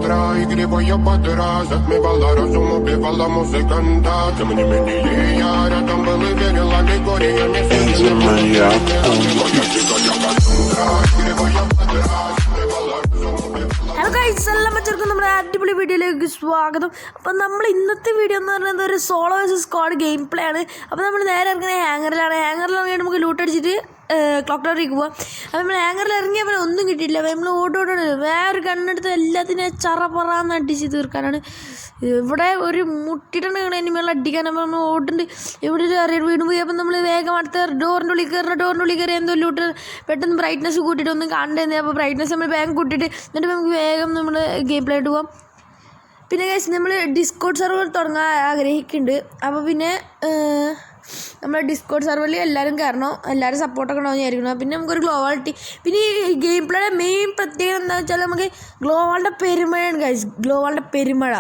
atrás y gripo yo pa' atrás. Me va la razón, me va la música cantar. Se me y ahora también me viene la alegoría. Me siento hello guys, എല്ലാം വെച്ചെടുക്കും നമ്മുടെ അടിപൊളി വീഡിയോയിലേക്ക് സ്വാഗതം. അപ്പം നമ്മൾ ഇന്നത്തെ video എന്ന് പറയുന്നത് ഒരു solo versus squad game play ആണ്. അപ്പോൾ നമ്മൾ നേരെ ഇറങ്ങുന്നത് ഹാങ്ങറിലാണ് നമുക്ക് ലൂട്ട് അടിച്ചിട്ട് ക്ലോക്ക് ടവറിലേക്ക് പോവാം. അപ്പോൾ നമ്മൾ ഹാങ്ങറിൽ ഇറങ്ങിയപ്പോൾ ഒന്നും കിട്ടിയില്ല. നമ്മൾ ഓടോട് വേറൊരു കണ്ണെടുത്ത് എല്ലാത്തിനും ചറപറാന്ന് അടിച്ച് തീർക്കാനാണ്. ഇവിടെ ഒരു മുട്ടിട്ടാണ് എനിമകൾ അടിക്കാൻ. അപ്പോൾ നമ്മൾ ഓടുന്നുണ്ട്. ഇവിടെ ഒരു അറിയാൻ വീണ് പോയി. അപ്പം നമ്മൾ വേഗം അടുത്ത ഡോറിൻ്റെ ഉള്ളിൽ കയറി എന്തോ ലൂട്ട് പെട്ടെന്ന് ബ്രൈറ്റ്നസ് കൂട്ടിയിട്ട് ഒന്നും കണ്ടത്. അപ്പോൾ ബ്രൈറ്റ്നസ് നമ്മൾ വേഗം കൂട്ടിയിട്ട് എന്നിട്ട് നമുക്ക് വേഗം നമ്മൾ ഗെയിം പ്ലേ ആയിട്ട് പോകാം. പിന്നെ ഗൈസ് നമ്മൾ ഡിസ്കോഡ് സെർവർ തുടങ്ങാൻ ആഗ്രഹിക്കുന്നുണ്ട്. അപ്പോൾ പിന്നെ നമ്മുടെ ഡിസ്കോഡ് സെർവറിൽ എല്ലാവരും കയറണം, എല്ലാവരും സപ്പോർട്ടൊക്കെ ഉണ്ടാവും വിചാരിക്കണം. പിന്നെ നമുക്കൊരു ഗ്ലോവാളിറ്റി. പിന്നെ ഈ ഗെയിം പ്ലേയുടെ മെയിൻ പ്രത്യേകത എന്താണെന്ന് വെച്ചാൽ നമുക്ക് ഗ്ലോവാളിൻ്റെ പെരുമഴയാണ് ഗൈസ്. ഗ്ലോവാളിൻ്റെ പെരുമഴ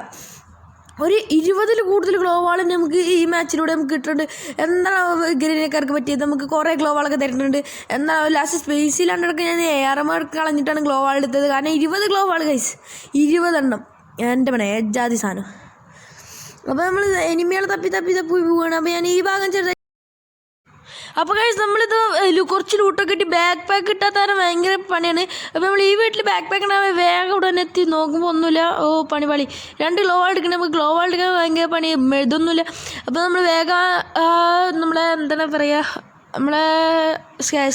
ഒരു 20 കൂടുതൽ ഗ്ലോവാൾ നമുക്ക് ഈ മാച്ചിലൂടെ നമുക്ക് കിട്ടുന്നുണ്ട്. എന്താണ് ഗ്രീനക്കാർക്ക് പറ്റിയത്? നമുക്ക് കുറേ ഗ്ലോവാളൊക്കെ തരുന്നുണ്ട്. എന്താണ് ലാസ്റ്റ് സ്പേസിലാണ്ടൊക്കെ ഞാൻ ARM കളഞ്ഞിട്ടാണ് ഗ്ലോവാൾ എടുത്തത്. കാരണം 20 ഗ്ലോവാൾ ഗൈസ്, 20 എണ്ണം. എൻ്റെ മനെ ജാതി സാധനം. അപ്പോൾ നമ്മൾ എനിമികളെ തപ്പി പോവുകയാണ്. അപ്പോൾ ഞാൻ ഈ ഭാഗം ചെറുതായി. അപ്പോൾ ഗൈസ് നമ്മളിത് കുറച്ച് ലൂട്ടൊക്കെ കിട്ടി. ബാക്ക് പാക്ക് കിട്ടാത്ത കാരണം ഭയങ്കര പണിയാണ്. അപ്പോൾ നമ്മൾ ഈ വീട്ടിൽ ബാക്ക് പാക്ക് ഉണ്ടാകുമ്പോൾ വേഗം ഉടനെ എത്തി നോക്കുമ്പോൾ ഒന്നുമില്ല. പണി 2 ഗ്ലോവാൾ എടുക്കണം. നമുക്ക് ഗ്ലോവാൾ എടുക്കാൻ ഭയങ്കര പണി, ഇതൊന്നുമില്ല. അപ്പോൾ നമ്മൾ വേഗം നമ്മളെ എന്താണ് പറയുക, നമ്മളെ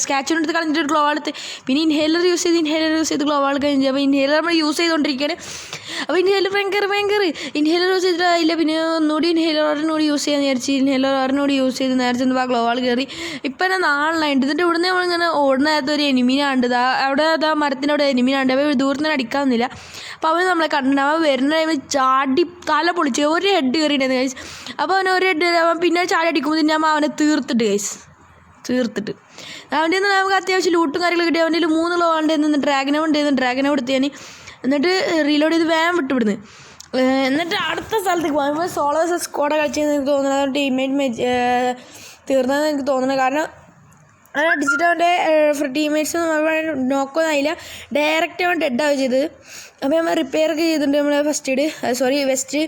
സ്കാച്ചിനെടുത്ത് കളഞ്ഞിട്ട് ഗ്ലോവാൾ എടുത്ത് പിന്നെ ഇൻഹേലർ യൂസ് ചെയ്ത് ഗ്ലോവാൾ കഴിഞ്ഞു. അപ്പോൾ ഇൻഹേലർ നമ്മൾ യൂസ് ചെയ്തുകൊണ്ടിരിക്കുകയാണ്. അപ്പോൾ ഇൻഹേലർ ഭയങ്കര ഇൻഹേലർ യൂസ് ചെയ്തിട്ടായില്ല. പിന്നെ ഒന്നുകൂടി ഇൻഹേലറിനോട് യൂസ് ചെയ്യാൻ വിചാരിച്ച് ഇൻഹേലറിനോട് യൂസ് ചെയ്ത് നേരെ ചെന്ന് ആ ഗ്ലോവാൾ കയറി. ഇപ്പം തന്നെ 4 എന്നിട്ട് ഇവിടുന്ന് നമ്മളിങ്ങനെ ഓടുന്ന നേരത്തെ ഒരു എനിമീനാണ്ട്. അവിടെ മരത്തിൻ്റെ അവിടെ എനിമീനാണ്ട്. അപ്പോൾ ദൂരത്തിന് അടിക്കാവുന്നില്ല. അപ്പോൾ അവൻ നമ്മളെ കണ്ടിട്ടുണ്ടാവും. വരുന്ന ടൈമിൽ ചാടി തല പൊളിച്ച് ഒരു ഹെഡ് കയറിയിട്ടുണ്ടായിരുന്നു ഗൈസ്. അപ്പോൾ അവൻ ഒരു ഹെഡ് അവൻ പിന്നെ ചാടി അടിക്കുമ്പോൾ ഞാൻ അവനെ തീർത്തിട്ട് അവൻ്റെ നിന്ന് നമുക്ക് അത്യാവശ്യം ലൂട്ടും കാര്യങ്ങളൊക്കെ കിട്ടി. അവൻ്റെ 3 ഗ്ലോ ഉണ്ടായിരുന്നു. ഡ്രാഗനെ കൊടുത്ത് ഞാൻ എന്നിട്ട് റീലോഡ് ചെയ്ത് വേഗം വിട്ടുവിടുന്നു. എന്നിട്ട് അടുത്ത സ്ഥലത്തേക്ക് പോകുമ്പോൾ സോളോ സ്ക്വാഡ് കളിച്ചതെന്ന് എനിക്ക് തോന്നുന്നത്. ടീംമേറ്റ് തീർന്നതെന്ന് എനിക്ക് തോന്നുന്നത്. കാരണം അവൻ അടിച്ചിട്ട് അവൻ്റെ ടീംമേറ്റ്സ് നോക്കൊന്നും ആയില്ല. ഡയറക്റ്റ് അവൻ ഡെഡാവുക ചെയ്തത്. അപ്പോൾ നമ്മൾ റിപ്പയർ ഒക്കെ ചെയ്തിട്ടുണ്ട്. നമ്മൾ വെസ്റ്റ്.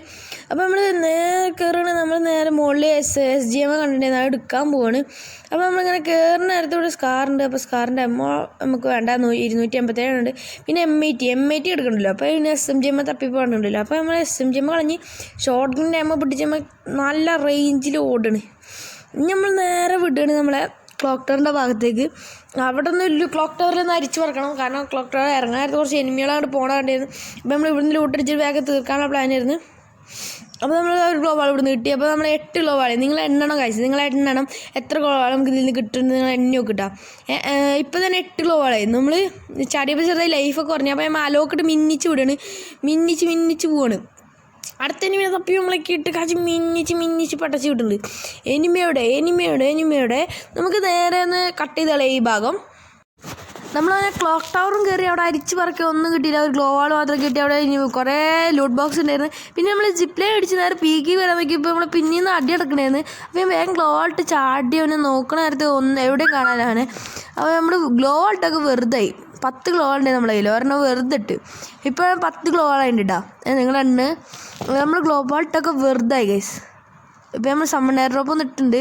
അപ്പോൾ നമ്മൾ നേരെ കയറുകയാണ്. നമ്മൾ നേരെ മുകളിൽ SGM കണ്ടിട്ടുണ്ടായിരുന്നു. അത് എടുക്കാൻ പോവാണ്. അപ്പോൾ നമ്മളിങ്ങനെ കയറുന്ന നേരത്തെ ഇവിടെ സ്കാറുണ്ട്. അപ്പോൾ സ്കാറിൻ്റെ എമ്മോ നമുക്ക് വേണ്ട 257 ഉണ്ട്. പിന്നെ M80 എടുക്കണ്ടല്ലോ. അപ്പോൾ പിന്നെ SMGM തപ്പിപ്പോകണ്ടല്ലോ. അപ്പോൾ നമ്മൾ SMGM കളഞ്ഞ് ഷോർട്ടിൻ്റെ എമ്മ പിടിച്ച് നല്ല റേഞ്ചിൽ ഓടണ്. നമ്മൾ നേരെ വിടുകയാണ് നമ്മളെ ക്ലോക്ക് ടവറിൻ്റെ ഭാഗത്തേക്ക്. അവിടെ നിന്ന് ക്ലോക്ക് ടവറിൽ നിന്ന് അരിച്ച് പറക്കണം. കാരണം ക്ലോക്ക് ടവർ ഇറങ്ങാനായിട്ട് കുറച്ച് എനിമികളായിട്ട് പോകണമായിരുന്നു. അപ്പോൾ നമ്മൾ ഇവിടുന്ന് ലൂട്ടടിച്ച് വേഗം തീർക്കാനുള്ള പ്ലാനായിരുന്നു. അപ്പോൾ നമ്മൾ ഒരു ഗ്ലോവാൾ ഇവിടുന്ന് കിട്ടി. അപ്പോൾ നമ്മൾ 8 ഗ്ലോവാൾ നിങ്ങൾ എണ്ണണം കഴിച്ചു. നിങ്ങൾ എണ്ണണം എത്ര ഗ്ലോവാൾ നമുക്ക് ഇതിൽ നിന്ന് കിട്ടുന്നത് നിങ്ങൾ എണ്ണി നോക്കിട്ടാ. ഇപ്പോൾ തന്നെ 8 ഗ്ലോവാളായി. നമ്മൾ ചാടിയപ്പോൾ ചെറുതായി ലൈഫൊക്കെ കുറഞ്ഞു. അപ്പോൾ ഞാൻ അലോക്കിട്ട് മിന്നിച്ച് പോവാണ്. അടുത്ത എനിമിയെ തപ്പി നമ്മളൊക്കെ ഇട്ട് കാച്ച് മിന്നിച്ച് പടച്ച് കിട്ടുന്നുണ്ട്. എനിമയുടെ നമുക്ക് നേരെ ഒന്ന് കട്ട് ചെയ്താലേ ഈ ഭാഗം. നമ്മളങ്ങനെ ക്ലോക്ക് ടവറും കയറി അവിടെ അരിച്ച് പറക്കി ഒന്നും കിട്ടിയില്ല. ഒരു ഗ്ലോവാൾ മാത്രം കിട്ടി. അവിടെ കുറേ ലൂട്ട് ബോക്സ് ഉണ്ടായിരുന്നു. പിന്നെ നമ്മൾ ജിപ്ലേ അടിച്ച് നേരെ പീക്കി വരാൻ നോക്കിയപ്പോൾ നമ്മൾ പിന്നീന്ന് അടി അടക്കണേന്ന്. അപ്പോൾ ഞാൻ വേഗം ഗ്ലോവാൾട്ട് ചാടി അവനെ നോക്കണ നേരത്തെ എവിടെയും കാണാനാണ്. അപ്പോൾ നമ്മൾ ഗ്ലോവാൾട്ടൊക്കെ വെറുതായി. 10 ഗ്ലോവാളുണ്ട് നമ്മളെ കയ്യിൽ. ഒരെണ്ണം വെറുതെ ഇട്ട്. ഇപ്പോൾ 10 ഗ്ലോവാളുണ്ട് കേട്ടോ. നിങ്ങൾ നമ്മൾ ഗ്ലോവാൾട്ടൊക്കെ വെറുതായി ഗൈസ്. ഇപ്പം നമ്മൾ സമ്മൺ ഡ്രോപ്പ് ഇട്ടുണ്ട്.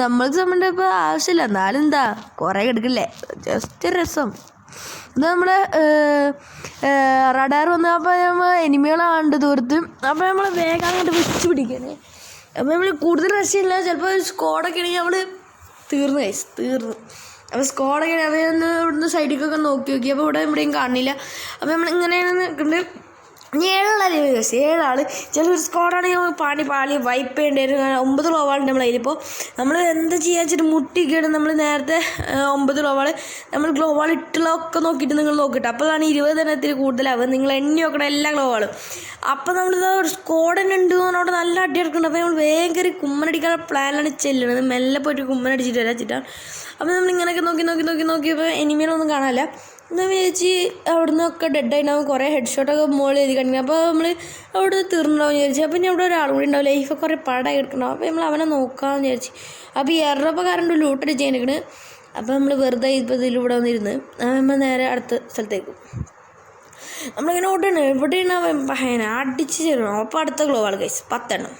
നമ്മൾക്ക് സമ്മൺ ഡ്രോപ്പ് ആവശ്യമില്ല, എന്നാലും എന്താ കുറേ എടുക്കില്ലേ, ജസ്റ്റ് രസം. ഇത് നമ്മുടെ റഡാർ വന്നപ്പോൾ നമ്മൾ എനിമികളാണ്ട് ദൂരത്ത്. അപ്പോൾ നമ്മൾ വേഗം അങ്ങോട്ട് വെച്ച് പിടിക്കണേ. അപ്പോൾ നമ്മൾ കൂടുതൽ രക്ഷയില്ല. ചിലപ്പോൾ സ്ക്വാഡൊക്കെ ആണെങ്കിൽ നമ്മൾ തീർന്നു. അപ്പോൾ സ്ക്വാഡൊക്കെ അവരൊന്ന് ഇവിടുന്ന് സൈഡിലേക്കൊക്കെ നോക്കി. അപ്പോൾ ഇവിടെയും കാണില്ല. അപ്പോൾ നമ്മളിങ്ങനെ നിൽക്കുന്നുണ്ട്. 7 ആൾ ചിലൊരു സ്ക്വാഡാണെങ്കിൽ പാളി വൈപ്പ് ചെയ്യേണ്ടി വരും. 9 ഗ്ലോവാളുണ്ട് നമ്മളെ കയ്യിൽ. ഇപ്പോൾ നമ്മൾ എന്താ ചെയ്യുക വെച്ചിട്ട് മുട്ടിക്കുകയാണ്. നമ്മൾ നേരത്തെ 9 ഗ്ലോവാൾ നമ്മൾ ഗ്ലോവാൾ ഇട്ടുള്ളതൊക്കെ നോക്കിയിട്ട് നിങ്ങൾ നോക്കിയിട്ട് അപ്പോഴാണ് 20 എണ്ണത്തിൽ കൂടുതലാവുക. നിങ്ങൾ എണ്ണി നോക്കണം എല്ലാ ഗ്ലോവാളും. അപ്പോൾ നമ്മളിത് ഒരു സ്ക്വാഡ് തന്നെ ഉണ്ട് അവിടെ നല്ല അടി എടുക്കുന്നുണ്ട്. അപ്പോൾ നമ്മൾ വേഗം കയറി കുമ്മനടിക്കാനുള്ള പ്ലാനാണ് ചെല്ലുന്നത്. മെല്ലെ പോയിട്ട് കുമ്മനടിച്ചിട്ട് വരാച്ചിട്ടാണ്. അപ്പോൾ നമ്മളിങ്ങനെയൊക്കെ നോക്കിയപ്പോൾ എനിമീനൊന്നും കാണാനില്ല. എന്നാൽ വിചാരിച്ച് അവിടെ നിന്നൊക്കെ ഡെഡായിട്ടുണ്ടാവും. കുറേ ഹെഡ് ഷോട്ടൊക്കെ മുകളിൽ എഴുതി കാണിക്കണം. അപ്പോൾ നമ്മൾ അവിടെ തീർന്നുണ്ടാവും വിചാരിച്ചു. അപ്പോൾ ഇനി അവിടെ ഒരാൾ കൂടി ഉണ്ടാവും. ലൈഫൊക്കെ കുറേ പാടായി എടുക്കണ്ടാവും. അപ്പോൾ നമ്മൾ അവനെ നോക്കാമെന്ന് വിചാരിച്ചു. അപ്പോൾ ഈ എറപ്പോൾ കാരണം ലൂട്ടടി ചെയ്യാൻ. അപ്പോൾ നമ്മൾ വെറുതെ ഇപ്പോൾ ഇതിലൂടെ വന്നിരുന്ന് നമ്മൾ നേരെ അടുത്ത സ്ഥലത്തേക്ക്. നമ്മളിങ്ങനെ ഓടണം. എവിടെയാണ് അടിച്ച് ചേരണം. അപ്പോൾ അടുത്ത ഗ്ലോ വാൾ ഗൈസ് 10 എണ്ണം.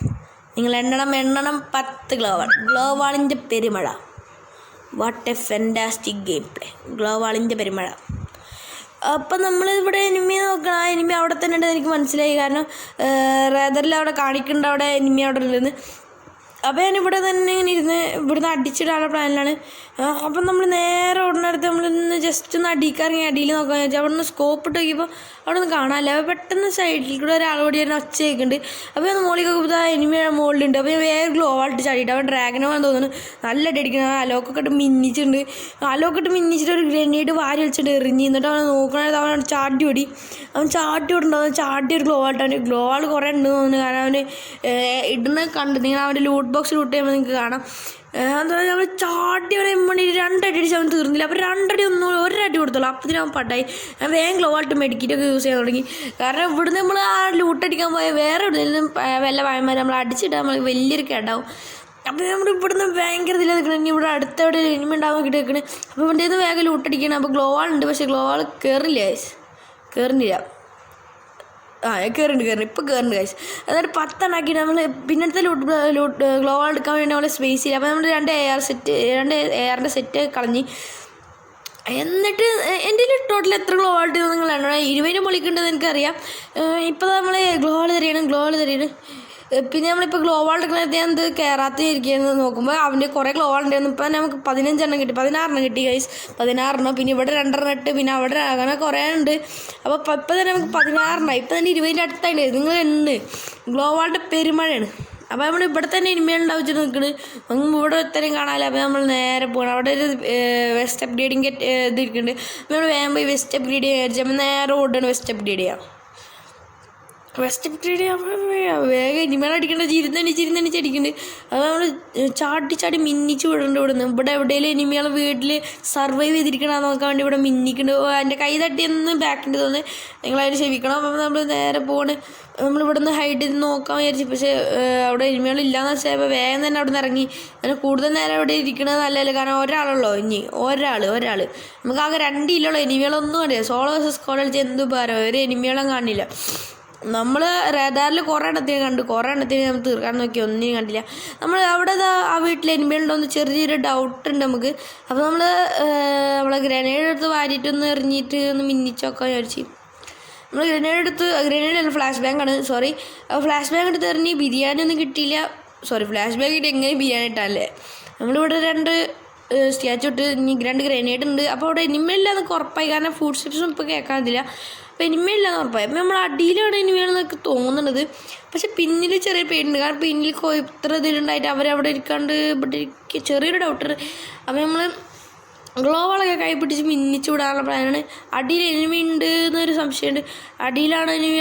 നിങ്ങൾ എണ്ണണം 10 ഗ്ലോ വാൾ. ഗ്ലോ വാളിൻ്റെ പെരുമഴ. What a fantastic game play. ഗ്ലോ വാളിൻ്റെ പെരുമഴ. അപ്പം നമ്മളിവിടെ എനിമി നോക്കണം. ആ എനിമി അവിടെ തന്നെ ഉണ്ടെന്ന് എനിക്ക് മനസ്സിലായി. കാരണം റേദറിൽ അവിടെ കാണിക്കുന്നുണ്ട് അവിടെ എനിമി അവിടെ ഉണ്ടെന്ന്. അപ്പോൾ ഞാനിവിടെ തന്നെ ഇങ്ങനെ ഇരുന്ന് ഇവിടുന്ന് അടിച്ചിടാനുള്ള പ്ലാനിലാണ്. അപ്പം നമ്മൾ നേരെ ഉടനടുത്ത് നമ്മളിന്ന് ജസ്റ്റ് ഒന്ന് അടിക്കാറിങ്ങി അടിയിൽ നോക്കാമെന്ന് വെച്ചാൽ അവിടെ നിന്ന് സ്കോപ്പ് ഇട്ട് നോക്കിയപ്പോൾ അവിടെ നിന്ന് കാണാനില്ല. അപ്പോൾ പെട്ടെന്ന് സൈഡിൽ കൂടെ ഒരാൾ കൂടി തന്നെ ഒച്ച കേൾക്കുന്നുണ്ട്. അപ്പോൾ ഒന്ന് മോളിൽ നോക്കുമ്പോൾ എനിമി മുകളിലുണ്ട്. അപ്പോൾ ഞാൻ വേറെ ഗ്ലോ വാളിട്ട് ചാടിയിട്ട് അവൻ ഡ്രാഗനെ പോകാൻ തോന്നുന്നു. നല്ല അടിക്കണം. അലോക്കൊക്കെ ഇട്ട് മിന്നിച്ചിട്ടുണ്ട്. അലോക്കിട്ട് മിന്നിച്ചിട്ട് ഒരു ഗ്രനേഡ് വാരി വെച്ചിട്ട് എറിഞ്ഞ്. എന്നിട്ട് അവൻ നോക്കണത് അവൻ ചാടി ഓടി. അവൻ ചാടി ഓടുണ്ടാവും. ചാടി ഒരു ഗ്ലോ വാളിട്ട് അവന് ഗ്ലോ വാൾ കുറേ ഉണ്ട് തോന്നുന്നു. കാരണം അവന് ഇടുന്ന കണ്ട് നിങ്ങൾ അവൻ്റെ ലൂട്ട് ബോക്സ് ലൂട്ട് ചെയ്യുമ്പോൾ നിങ്ങൾക്ക് കാണാം. എന്താ പറയുക നമ്മൾ ചാടി വരെ മണി 2 അടി അടിച്ച് അവൻ തീർന്നില്ല. അപ്പോൾ 2 അടി ഒരടി കൊടുത്തോളൂ. അപ്പത്തിന് അവൻ പട്ടായി. ഞാൻ വേഗം ഗ്ലോ വാൾട്ട് മെഡിക്കറ്റൊക്കെ യൂസ് ചെയ്യാൻ തുടങ്ങി. കാരണം ഇവിടുന്ന് നമ്മൾ ആ ലൂട്ടടിക്കാൻ പോയ വേറെ എവിടെയെങ്കിലും വല്ല വായന്മാർ നമ്മൾ അടിച്ചിട്ടാൽ നമ്മൾ വലിയൊരു കേടാവും. അപ്പോൾ നമ്മൾ ഇവിടുന്ന് ഭയങ്കര ഇതിൽ നിൽക്കണം. ഇനി ഇവിടെ അടുത്ത എവിടെ എനിമി ഉണ്ടാകാൻ വേണ്ടിയിട്ട് നിൽക്കണം. അപ്പോൾ ഇവിടെ നിന്ന് വേഗം ലൂട്ടടിക്കണം. അപ്പോൾ ഗ്ലോ വാൾ ഉണ്ട്. പക്ഷേ ഗ്ലോ വാൾ കയറില്ല. കയറുന്നുണ്ട് ഇപ്പോൾ കയറുന്നുണ്ട് ഗൈസ്. അതായത് 10 എണ്ണാക്കിയിട്ട് നമ്മൾ പിന്നത്തെ ഗ്ലോ വാൾ എടുക്കാൻ വേണ്ടി നമ്മൾ സ്പേസ് ചെയ്യില്ല. അപ്പോൾ നമ്മൾ 2 AR സെറ്റ് കളഞ്ഞ്. എന്നിട്ട് എൻ്റെ ടോട്ടൽ എത്ര ഗ്ലോ വാൾ ഇട്ട് നിങ്ങൾ 20 മുകളിക്കുണ്ടെന്ന് എനിക്കറിയാം. ഇപ്പോൾ നമ്മൾ ഗ്ലോ വാൾ തരികയാണ്. പിന്നെ നമ്മളിപ്പോൾ ഗ്ലോ വാൾ എടുക്കുന്നത് ഞാൻ എന്ത് കയറാത്തിരിക്കുകയെന്ന് നോക്കുമ്പോൾ അവൻ്റെ കുറേ ഗ്ലോ വാൾ ഉണ്ടായിരുന്നു. ഇപ്പം നമുക്ക് 15 എണ്ണം കിട്ടി. 16 കിട്ടി ഗൈസ്. 16 പിന്നെ ഇവിടെ 2 ഇട്ട് പിന്നെ അവിടെ അങ്ങനെ കുറേ ഉണ്ട്. അപ്പോൾ ഇപ്പം തന്നെ നമുക്ക് 16 ഇപ്പം തന്നെ 20 അടുത്തായിട്ട് നിങ്ങൾ ഉണ്ട്. ഗ്ലോ വാളിൻ്റെ പെരുമഴയാണ്. അപ്പോൾ നമ്മൾ ഇവിടെ തന്നെ എനിമകളുണ്ടാവും വെച്ചിട്ട് നിൽക്കുന്നത്. ഒന്നും ഇവിടെ ഇത്രയും കാണാമല്ലോ. അപ്പോൾ നമ്മൾ നേരെ പോകണം. അവിടെ ഒരു വെസ്റ്റ് അപ്ഗ്രേഡിങ് ഇത് ഇരിക്കുന്നുണ്ട്. നമ്മൾ വേഗം പോയി വെസ്റ്റ് അപ്ഗ്രേഡ് ചെയ്യാൻ നേരെ ഓടാണ്. വെസ്റ്റ് അപ്ഗ്രേഡ് ചെയ്യാം. വേഗം ഇനിമേളം അടിക്കേണ്ട. ചിരുന്നടിച്ചടിക്കുന്നുണ്ട്. അത് നമ്മൾ ചാടി മിന്നിച്ച് വിടുന്നുണ്ട്. ഇവിടെ എവിടെയെങ്കിലും ഇനിമേളം വീട്ടിൽ സർവൈവ് ചെയ്തിരിക്കണമെന്ന് നോക്കാൻ വേണ്ടി ഇവിടെ മിന്നിക്കുന്നുണ്ട്. എൻ്റെ കൈ തട്ടിയെന്ന് ബാക്കിൻ്റെ തോന്നുന്നു. നിങ്ങളതിന് ക്ഷമിക്കണം. അപ്പം നമ്മൾ നേരെ പോകണം. നമ്മളിവിടെ നിന്ന് ഹൈഡ് ചെയ്ത് നോക്കാൻ വിചാരിച്ചു. പക്ഷേ അവിടെ ഇനിമേളില്ലാന്ന് വെച്ചാൽ വേഗം തന്നെ അവിടെ നിന്ന് ഇറങ്ങി. അങ്ങനെ കൂടുതൽ നേരം അവിടെ ഇരിക്കണത് നല്ലതല്ല. കാരണം ഒരാളുള്ളൂ. ഇനി ഒരാൾ നമുക്ക് ആകെ 2 ഇല്ലുള്ളൂ. എനിമികളൊന്നും കണ്ടില്ല. സോളോ വേഴ്സസ് സ്ക്വാഡ് കളിച്ച് എന്ത് ഉപകാരം. ഒരു എനിമികളും കാണില്ല. നമ്മൾ റേദാറിൽ കുറേ എണ്ണത്തിന് കണ്ടു. കുറേ എണ്ണത്തിന് നമ്മൾ തീർക്കാൻ നോക്കി. ഒന്നിനും കണ്ടില്ല. നമ്മൾ അവിടെ ആ വീട്ടിൽ എനിമികളുണ്ടോയെന്ന് ചെറിയൊരു ഡൗട്ട് ഉണ്ട് നമുക്ക്. അപ്പോൾ നമ്മളെ ഗ്രനേഡ് എടുത്ത് വാരിയിട്ടൊന്ന് എറിഞ്ഞിട്ട് ഒന്ന് മിന്നിച്ചൊക്കെ വിചാരിച്ച് നമ്മൾ ഗ്രനേഡ് അല്ല ഫ്ലാഷ് ബാങ്കാണ്. സോറി. ഫ്ലാഷ് ബാങ്ക് എടുത്ത് എറിഞ്ഞ് ബിരിയാണി ഒന്നും കിട്ടിയില്ല. ഫ്ലാഷ് ബാങ്ക് കിട്ടി എങ്ങനെ ബിരിയാണി ഇട്ടാലേ. നമ്മളിവിടെ 2 സ്റ്റാച്ചു ഇട്ട് ഇനി 2 ഗ്രനേഡ് ഉണ്ട്. അപ്പോൾ അവിടെ എനിമിയില്ലാന്നൊക്കെ ഉറപ്പായി. കാരണം ഫുഡ് സ്റ്റെപ്സും ഇപ്പോൾ കേൾക്കാനില്ല. അപ്പോൾ എനിമിയില്ലാന്ന് ഉറപ്പായി. അപ്പോൾ നമ്മൾ അടിയിലാണ് എനിമിയാണെന്നൊക്കെ തോന്നുന്നത്. പക്ഷെ പിന്നിൽ ചെറിയ പേടിയുണ്ട്. കാരണം പിന്നിൽ ഇത്ര ഇതിലുണ്ടായിട്ട് അവരവിടെ ഇരിക്കാണ്ട് ഇവിടെ ചെറിയൊരു ഡൗട്ടുണ്ട്. അപ്പോൾ നമ്മൾ ഗ്ലോ വാളൊക്കെ കൈ പിടിച്ച് മിന്നിച്ച് വിടാനുള്ള പ്ലാനാണ്. അടിയിൽ എനിമി ഉണ്ട് എന്നൊരു സംശയമുണ്ട്. അടിയിലാണ് എനിമി,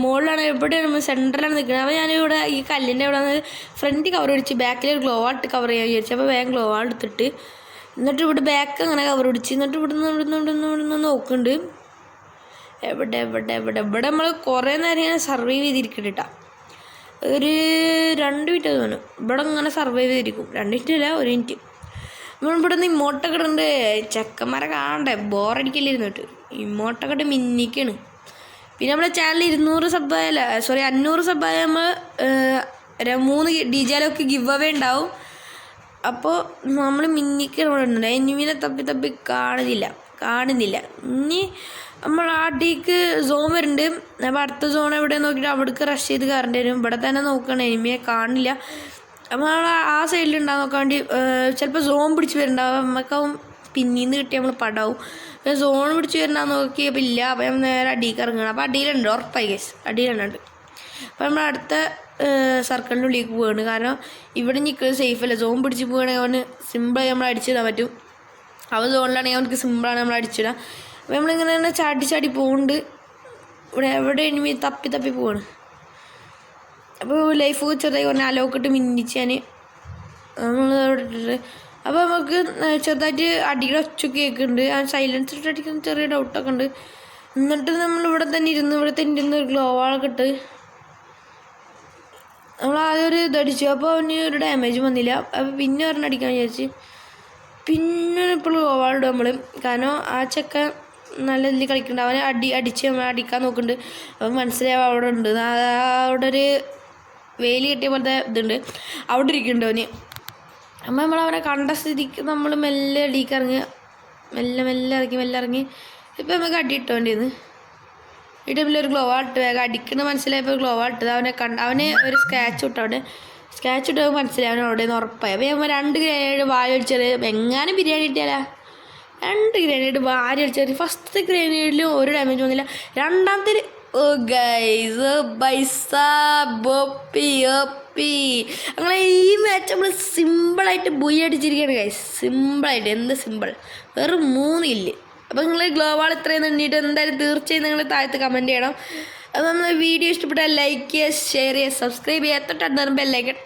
മുകളിലാണ്, എവിടെയാണ് നമ്മൾ സെൻറ്ററിലാണ് നിൽക്കുന്നത്. അപ്പോൾ ഞാനിവിടെ ഈ കല്ലിൻ്റെ അവിടെ നിന്ന് ഫ്രണ്ട് കവർ പിടിച്ച് ബാക്കിൽ ഒരു ഗ്ലോ വാൾ ഇട്ട് കവർ ചെയ്യാൻ വിചാരിച്ചു. അപ്പോൾ വേഗം ഗ്ലോ വാൾ എടുത്തിട്ട് എന്നിട്ട് ഇവിടെ ബാക്ക് അങ്ങനെ കവർ പിടിച്ച് എന്നിട്ട് ഇവിടുന്ന് നോക്കുന്നുണ്ട്. എവിടെ നമ്മൾ കുറേ നേരം ഇങ്ങനെ സർവൈവ് ചെയ്തിരിക്കട്ടാ. ഒരു 2 മിനിറ്റ് തോന്നും ഇവിടെ ഇങ്ങനെ സർവൈവ് ചെയ്തിരിക്കും. 2 മിനിറ്റ് അല്ല, 1 മിനിറ്റ്. നമ്മളിവിടെ നിന്ന് ഇമോട്ടൊക്കെ ഇടുന്നുണ്ട്. ചെക്കന്മാരെ കാണണ്ടേ, ബോറടിക്കല്ലേ ഇരുന്നിട്ട്. ഇമോട്ടൊക്കെ ഇട്ട് മിന്നിക്കാണ്. പിന്നെ നമ്മളെ ചാനൽ 200 സബ്ബായല്ല, 500 സബ്ബായ നമ്മൾ 3 DJലൊക്കെ ഗിവ് അവേ ഉണ്ടാവും. അപ്പോൾ നമ്മൾ മിന്നിക്കാണ് ഇവിടെ ഉണ്ട്. എനിമിനെ തപ്പി കാണുന്നില്ല. ഇനി നമ്മൾ അടിക്ക് സോൺ വരുന്നുണ്ട്. അപ്പോൾ അടുത്ത സോൺ എവിടെ നോക്കിയിട്ട് അവിടേക്ക് റഷ് ചെയ്ത് കയറേണ്ടി വരും. ഇവിടെ തന്നെ നോക്കണം, എനിമിയെ കാണില്ല. അപ്പോൾ നമ്മൾ ആ സൈഡിലുണ്ടാകാൻ നോക്കാൻ വേണ്ടി ചിലപ്പോൾ സോൺ പിടിച്ച് വരുന്നുണ്ടാവും. നമുക്കാവും പിന്നീന്ന് കിട്ടി നമ്മൾ പടാവും. സോൺ പിടിച്ച് വരുന്നുണ്ടാന്ന് നോക്കിയപ്പോൾ ഇല്ല. അപ്പോൾ നമ്മൾ നേരെ അടിക്ക് ഇറങ്ങണം. അപ്പോൾ അടിയിലുണ്ട്, ഉറപ്പായി കേസ് അടിയിലുണ്ട്. അപ്പോൾ നമ്മൾ അടുത്ത സർക്കിളിൻ്റെ ഉള്ളിലേക്ക് പോവുകയാണ്. കാരണം ഇവിടെ നിൽക്കുന്നത് സേഫ് അല്ല. സോൺ പിടിച്ച് പോവുകയാണെങ്കിൽ അവന് സിമ്പിളായി നമ്മൾ അടിച്ചിടാൻ പറ്റും. അവൻ സോണിലാണെങ്കിൽ അവനക്ക് സിമ്പിളാണ് നമ്മൾ അടിച്ചിടാം. അപ്പോൾ നമ്മളിങ്ങനെ തന്നെ ചാടി പോകുന്നുണ്ട്. എവിടെ എനിമി തപ്പി പോവാണ്. അപ്പോൾ ലൈഫ് ചെറുതായി പറഞ്ഞാൽ അലോക്കിട്ട് മിന്നിച്ചാൻ നമ്മൾ അവിടെ ഇട്ടിട്ട്. അപ്പോൾ നമുക്ക് ചെറുതായിട്ട് അടിയുടെ ഒച്ചൊക്കെ കേൾക്കുന്നുണ്ട്. ആ സൈലൻസ് ഇട്ട് അടിക്കുന്ന ചെറിയ ഡൗട്ടൊക്കെ ഉണ്ട്. എന്നിട്ട് നമ്മൾ ഇവിടെ തന്നെ ഇരുന്ന് ഒരു ഗ്ലോ വാളൊക്കെ ഇട്ട് നമ്മൾ ആദ്യം ഒരു ഇതടിച്ചു. അപ്പോൾ അവന് ഒരു ഡാമേജ് വന്നില്ല. അപ്പോൾ പിന്നെ ഒരെണ്ണം അടിക്കാൻ വിചാരിച്ച് പിന്നെ ഇപ്പോൾ ഗ്ലോ വാൾ ഇടും നമ്മൾ. കാരണം ആ ചെക്ക നല്ല ഇതിൽ കളിക്കുന്നുണ്ട്. അവനെ അടിച്ച് അടിക്കാൻ നോക്കുന്നുണ്ട്. അവൻ മനസ്സിലാവും അവിടെ ഉണ്ട്. അവിടെ ഒരു വേലി കെട്ടിയ പോലത്തെ ഇതുണ്ട്, അവിടെ ഇരിക്കുന്നുണ്ട് അവന്. അപ്പം നമ്മളവനെ കണ്ട സ്ഥിതിക്ക് നമ്മൾ മെല്ലെ അടിക്ക് ഇറങ്ങി, മെല്ലെ ഇറങ്ങി. ഇപ്പം നമുക്ക് അടി ഇട്ടോണ്ടിന്ന്. ഈ ടൈമിൽ ഒരു ഗ്ലോ വാൾ ഇട്ട് വേഗം അടിക്കുന്നത് മനസ്സിലായപ്പോൾ ഗ്ലോ വാൾ ഇട്ടത്. അവനെ ഒരു സ്ക്രാച്ച് ഇട്ടു. അവിടെ സ്ക്രാച്ച് ഇട്ടപ്പോൾ മനസ്സിലായി അവൻ അവിടെ നിന്ന് ഉറപ്പായി. അപ്പോൾ 2 ഗ്രനേഡ് വാരി അടിച്ചത്. എങ്ങാനും ബിരിയാണി കിട്ടിയാലാ 2 ഗ്രനേഡ് വാരി അടിച്ചത്. ഫസ്റ്റത്തെ ഗ്രനേഡിലും ഒരു ഡാമേജ് വന്നില്ല. രണ്ടാമത്തെ ഗൈസ് പൈസ ബൊപ്പി അങ്ങനെ ഈ മാച്ച് നമ്മൾ സിമ്പിളായിട്ട് ബുയി അടിച്ചിരിക്കുകയാണ് ഗൈസ്. സിമ്പിളായിട്ട്, എന്ത് സിമ്പിൾ, വെറും 3 കില്ല്. അപ്പോൾ നിങ്ങൾ ഗ്ലോവാൾ ഇത്രയും എണ്ണിയിട്ട് എന്തായാലും തീർച്ചയായും നിങ്ങൾ താഴത്ത് കമൻറ്റ് ചെയ്യണം. അപ്പോൾ നമ്മൾ വീഡിയോ ഇഷ്ടപ്പെട്ടാൽ ലൈക്ക് ചെയ്യുക, ഷെയർ ചെയ്യുക, സബ്സ്ക്രൈബ് ചെയ്യുക, തൊട്ടടുത്ത് ബെല്ലൈക്കൺ